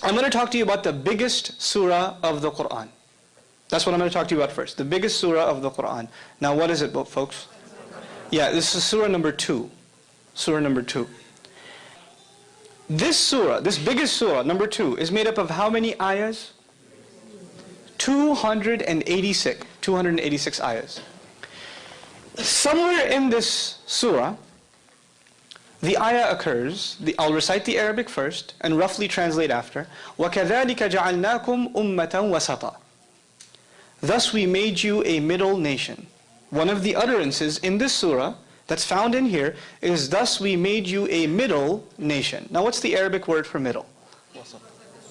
I'm going to talk to you about the biggest surah of the Qur'an. That's what I'm going to talk to you about first. The biggest surah of the Qur'an. Now what is it, folks? Yeah, this is surah number 2. Surah number 2. This surah, this biggest surah, number 2, is made up of how many ayahs? 286. 286 ayahs. Somewhere in this surah, the ayah occurs, I'll recite the Arabic first and roughly translate after. وَكَذَلِكَ جَعَلْنَاكُمْ أُمَّةً وَسَطًا. Thus we made you a middle nation. One of the utterances in this surah that's found in here is, thus we made you a middle nation. Now what's the Arabic word for middle?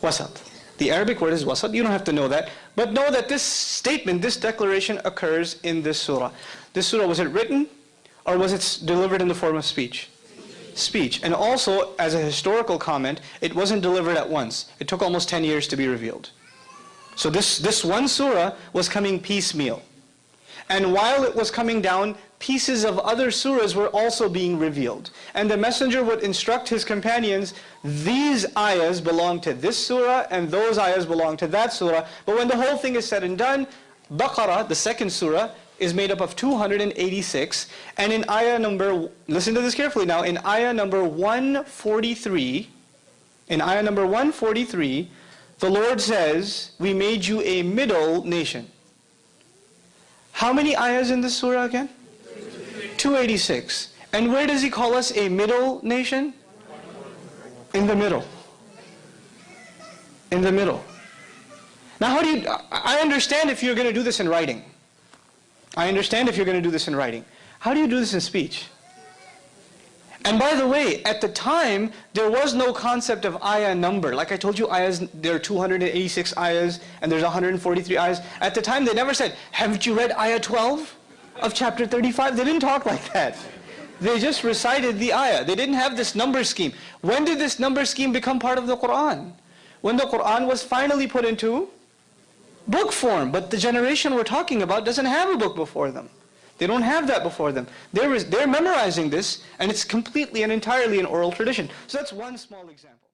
Wasat. The Arabic word is wasat. You don't have to know that. But know that this statement, this declaration occurs in this surah. This surah, was it written or was it delivered in the form of speech? Speech. And also, as a historical comment, it wasn't delivered at once. It took almost 10 years to be revealed. So this one surah was coming piecemeal. And while it was coming down, pieces of other surahs were also being revealed. And the messenger would instruct his companions, these ayahs belong to this surah and those ayahs belong to that surah. But when the whole thing is said and done, Baqarah, the second surah, is made up of 286. And in ayah number, listen to this carefully now, in ayah number 143, the Lord says, we made you a middle nation. How many ayahs in this surah again? 286. And where does He call us a middle nation? In the middle. In the middle. Now how do you, I understand if you're going to do this in writing. I understand if you're going to do this in writing. How do you do this in speech? And by the way, at the time, there was no concept of ayah number. Like I told you, ayahs, there are 286 ayahs, and there's 143 ayahs. At the time, they never said, haven't you read ayah 12 of chapter 35? They didn't talk like that. They just recited the ayah. They didn't have this number scheme. When did this number scheme become part of the Qur'an? When the Qur'an was finally put into book form. But the generation we're talking about doesn't have a book before them. They don't have that before them. They're memorizing this, and it's completely and entirely an oral tradition. So that's one small example.